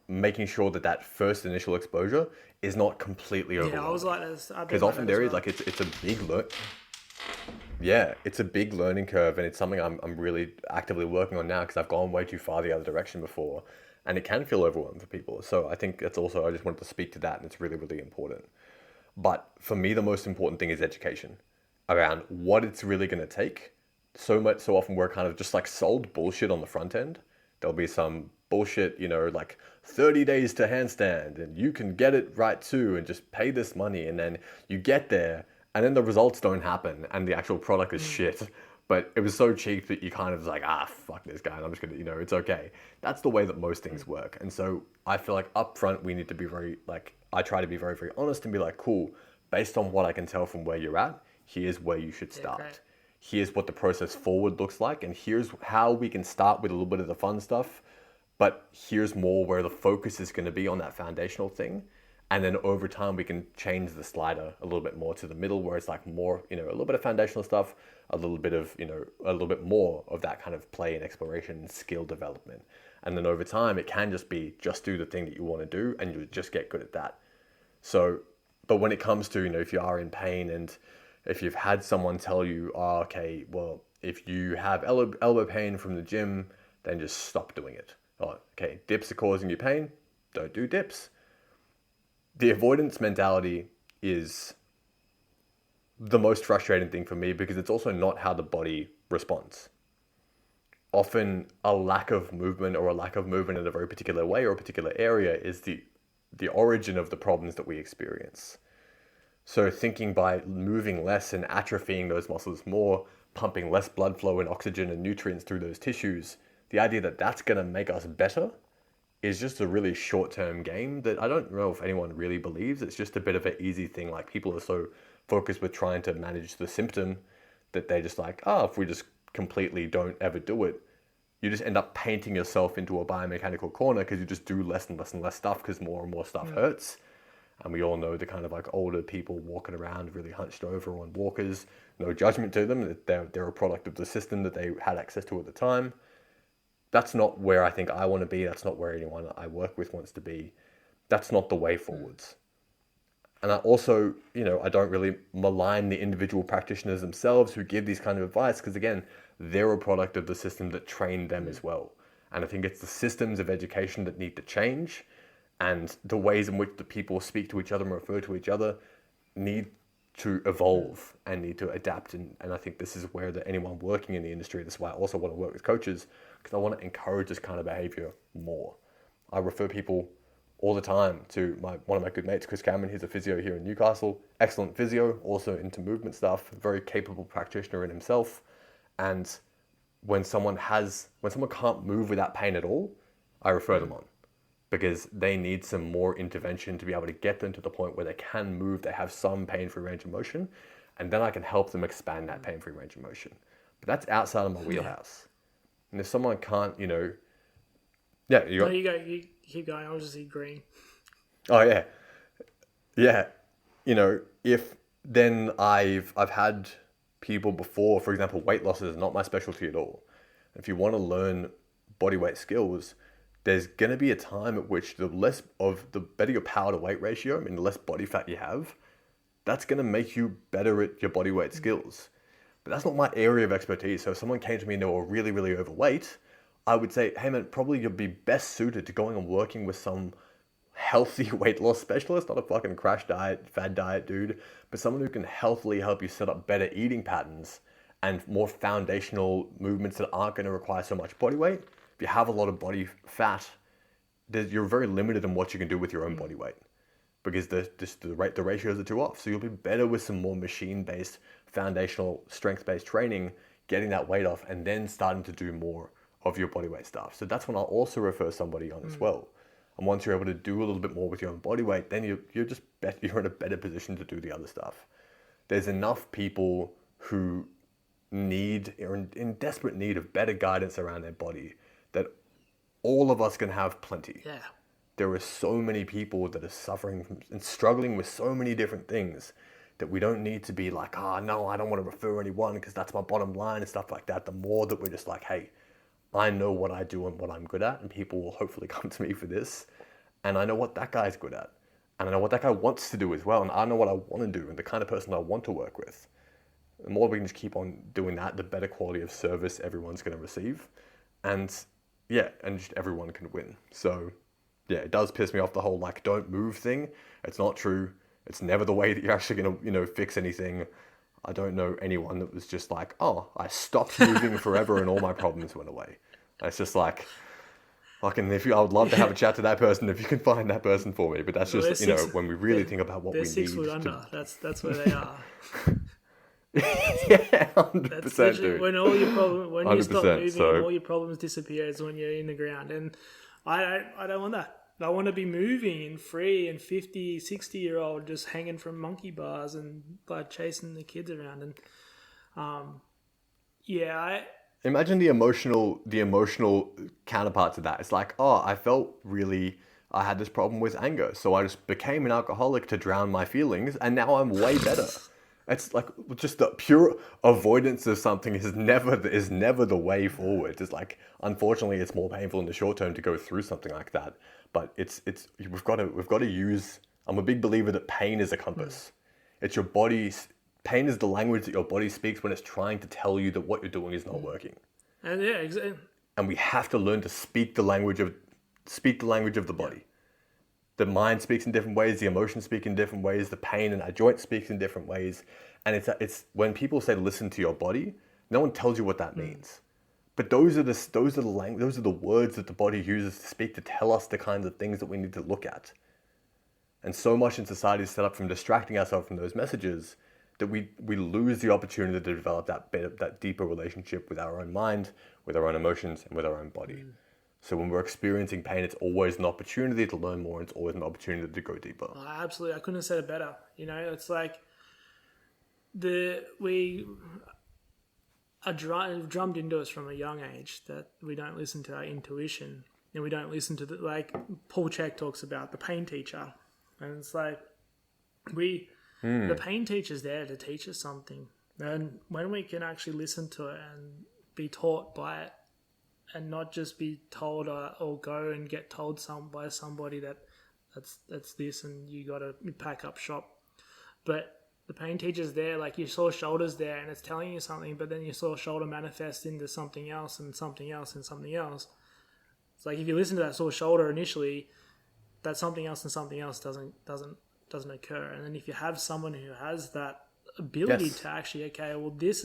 making sure that first initial exposure is not completely overwhelming. Yeah, I was like this. Because often there is, it's a big it's a big learning curve, and it's something I'm really actively working on now because I've gone way too far the other direction before, and it can feel overwhelming for people. So I think that's also, I just wanted to speak to that, and it's really, really important. But for me, the most important thing is education around what it's really going to take. So often we're kind of just like sold bullshit on the front end. There'll be some bullshit, like 30 days to handstand and you can get it right too and just pay this money, and then you get there and then the results don't happen and the actual product is shit. But it was so cheap that you kind of like, fuck this guy, and I'm just going to, it's okay. That's the way that most things work. And so I feel like up front, we need to be I try to be very, very honest and be like, cool, based on what I can tell from where you're at, here's where you should start. Great. Here's what the process forward looks like. And here's how we can start with a little bit of the fun stuff. But here's more where the focus is going to be on that foundational thing. And then over time, we can change the slider a little bit more to the middle, where it's like more, a little bit of foundational stuff, a little bit of, a little bit more of that kind of play and exploration and skill development. And then over time, it can just be, just do the thing that you want to do and you just get good at that. So But when it comes to, if you are in pain and if you've had someone tell you, oh, okay, well, if you have elbow pain from the gym, then just stop doing it. Oh, okay, dips are causing you pain, don't do dips. The avoidance mentality is the most frustrating thing for me because it's also not how the body responds. Often a lack of movement or a lack of movement in a very particular way or a particular area is the origin of the problems that we experience. So thinking by moving less and atrophying those muscles more, pumping less blood flow and oxygen and nutrients through those tissues, the idea that that's going to make us better is just a really short-term game that I don't know if anyone really believes. It's just a bit of an easy thing. Like, people are so focused with trying to manage the symptom that they're just like, if we just completely don't ever do it, you just end up painting yourself into a biomechanical corner because you just do less and less and less stuff because more and more stuff hurts. And we all know the kind of like older people walking around really hunched over on walkers. No judgment to them. They're a product of the system that they had access to at the time. That's not where I think I want to be. That's not where anyone I work with wants to be. That's not the way forwards. And I also, I don't really malign the individual practitioners themselves who give these kind of advice because, again, they're a product of the system that trained them as well. And I think it's the systems of education that need to change, and the ways in which the people speak to each other and refer to each other need to evolve and need to adapt. And I think this is where anyone working in the industry, this is why I also want to work with coaches, because I want to encourage this kind of behavior more. I refer people all the time to one of my good mates, Chris Cameron. He's a physio here in Newcastle. Excellent physio, also into movement stuff, very capable practitioner in himself. And when someone can't move without pain at all, I refer them on, because they need some more intervention to be able to get them to the point where they can move, they have some pain-free range of motion, and then I can help them expand that pain-free range of motion. But that's outside of my wheelhouse. And if someone can't, you go. You keep going. I was just agreeing. Oh yeah, yeah. If then I've had people before, for example, weight loss is not my specialty at all. If you want to learn bodyweight skills, there's going to be a time at which the better your power to weight ratio, the less body fat you have, that's going to make you better at your bodyweight skills. But that's not my area of expertise. So if someone came to me and they were really, really overweight, I would say, hey man, probably you'll be best suited to going and working with some healthy weight loss specialist, not a fucking crash diet, fad diet dude, but someone who can healthily help you set up better eating patterns and more foundational movements that aren't going to require so much body weight. If you have a lot of body fat, you're very limited in what you can do with your own body weight, because the ratios are too off. So you'll be better with some more machine-based, foundational, strength-based training, getting that weight off, and then starting to do more of your body weight stuff. So that's when I'll also refer somebody on as well. And once you're able to do a little bit more with your own body weight, then you're in a better position to do the other stuff. There's enough people who are in desperate need of better guidance around their body that all of us can have plenty. Yeah. There are so many people that are suffering and struggling with so many different things that we don't need to be like, no, I don't want to refer anyone because that's my bottom line and stuff like that. The more that we're just like, hey, I know what I do and what I'm good at, and people will hopefully come to me for this. And I know what that guy's good at. And I know what that guy wants to do as well. And I know what I want to do and the kind of person I want to work with. The more we can just keep on doing that, the better quality of service everyone's going to receive. And just everyone can win. So yeah, it does piss me off, the whole like don't move thing. It's not true. It's never the way that you're actually going to, fix anything. I don't know anyone that was just like, I stopped moving forever and all my problems went away. And it's just like, I would love to have a chat to that person if you can find that person for me. But that's just, when we really think about what we need. They're 6 foot under. That's where they are. Yeah, 100%, dude. When all your when you stop moving, all your problems disappear is when you're in the ground. And I don't want that. I want to be moving and free and 50, 60-year-old just hanging from monkey bars and like chasing the kids around. And imagine the emotional counterpart to that. It's like, I had this problem with anger, so I just became an alcoholic to drown my feelings, and now I'm way better. It's like just the pure avoidance of something is never the way forward. It's like, unfortunately, it's more painful in the short term to go through something like that. But we've got to use I'm a big believer that pain is a compass. It's your body's, pain is the language that your body speaks when it's trying to tell you that what you're doing is not working. And yeah, exactly. And we have to learn to speak the language of the body. The mind speaks in different ways, the emotions speak in different ways, the pain in our joint speaks in different ways. And it's when people say listen to your body, no one tells you what that means. But those are the words that the body uses to speak, to tell us the kinds of things that we need to look at. And so much in society is set up from distracting ourselves from those messages that we lose the opportunity to develop that deeper relationship with our own mind, with our own emotions, and with our own body. So when we're experiencing pain, it's always an opportunity to learn more. It's always an opportunity to go deeper. Oh, absolutely. I couldn't have said it better. You know, it's like we are drummed into us from a young age that we don't listen to our intuition, and we don't listen to like Paul Chek talks about the pain teacher. And it's like the pain teacher's there to teach us something. And when we can actually listen to it and be taught by it, and not just be told or go and get told by somebody that's this and you got to pack up shop. But the pain teacher's there, like your sore shoulder's there and it's telling you something, but then your sore shoulder manifests into something else and something else and something else. It's like if you listen to that sore shoulder initially, that something else and something else doesn't occur. And then if you have someone who has that ability to actually, okay, well there's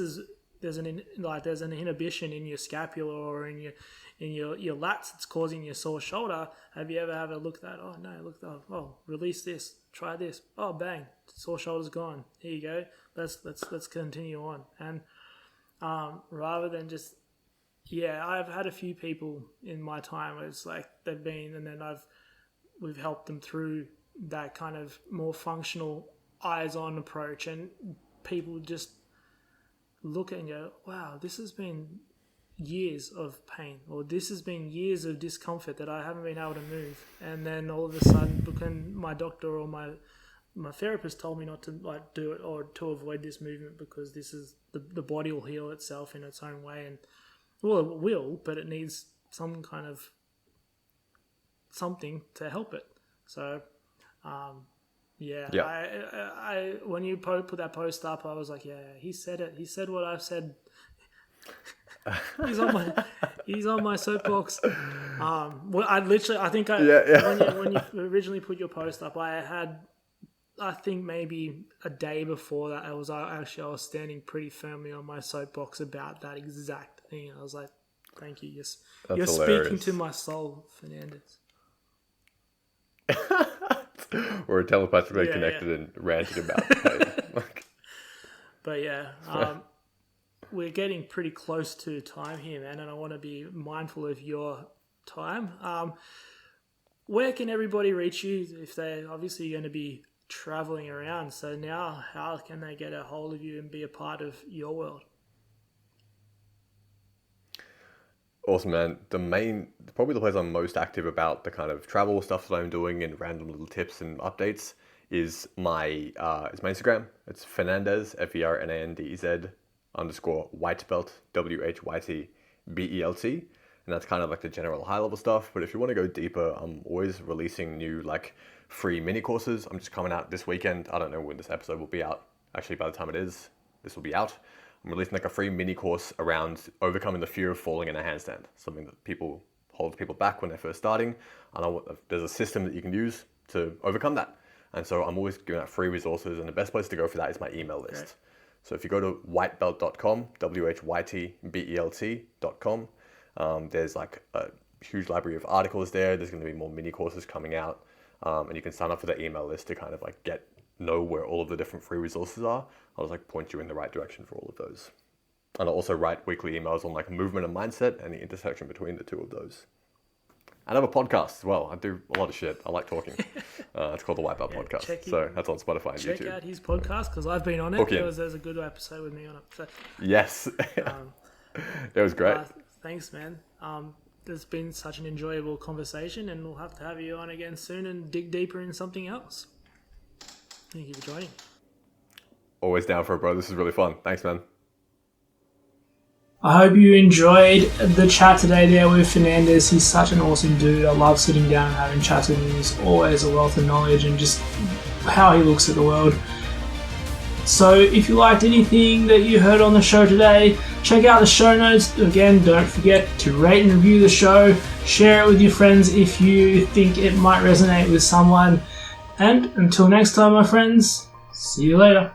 an inhibition in your scapula or in your lats that's causing your sore shoulder. Have you ever had a look at that? Oh no, release this, try this. Oh bang, sore shoulder's gone. Here you go. Let's continue on. And rather than just I've had a few people in my time where it's like they've been, and then we've helped them through that kind of more functional eyes-on approach, and people just look at and go, wow, this has been years of pain, or this has been years of discomfort that I haven't been able to move. And then all of a sudden, because my doctor or my therapist told me not to do it or to avoid this movement because this is the body will heal itself in its own way. And well, it will, but it needs some kind of something to help it. So, I when you put that post up, I was like, he said it. He said what I've said. He's on my soapbox. When you originally put your post up, I think maybe a day before that, I was standing pretty firmly on my soapbox about that exact thing. I was like, thank you. You're speaking to my soul, Fernandez. We're telepathically connected and ranting about pain. But we're getting pretty close to time here, man, and I want to be mindful of your time. Where can everybody reach you if they're obviously going to be traveling around? So now, how can they get a hold of you and be a part of your world? Awesome, man. Probably the place I'm most active about the kind of travel stuff that I'm doing and random little tips and updates is my Instagram. It's Fernandez, FERNANDEZ _Whytbelt, WHYTBELT. And that's kind of like the general high level stuff. But if you want to go deeper, I'm always releasing new free mini courses. I'm just coming out this weekend. I don't know when this episode will be out. Actually, by the time this will be out. I'm releasing a free mini course around overcoming the fear of falling in a handstand, something that holds people back when they're first starting. And there's a system that you can use to overcome that. And so I'm always giving out free resources, and the best place to go for that is my email list. Okay. So if you go to whytbelt.com, WHYTBELT.com, there's a huge library of articles there. There's going to be more mini courses coming out, and you can sign up for the email list to kind of know where all of the different free resources are. I'll just point you in the right direction for all of those. And I'll also write weekly emails on movement and mindset and the intersection between the two of those. I have a podcast as well. I do a lot of shit. I like talking. It's called the Whytbelt Podcast. So that's on Spotify and YouTube. Check out his podcast because I've been on it. There's a good episode with me on it. So, yes. It was great. Thanks, man. It's been such an enjoyable conversation, and we'll have to have you on again soon and dig deeper in something else. Thank you for joining. Always down for it, bro. This is really fun. Thanks, man. I hope you enjoyed the chat today there with Fernandez. He's such an awesome dude. I love sitting down and having chats with him. He's always a wealth of knowledge and just how he looks at the world. So if you liked anything that you heard on the show today, check out the show notes. Again, don't forget to rate and review the show. Share it with your friends if you think it might resonate with someone. And until next time, my friends, see you later.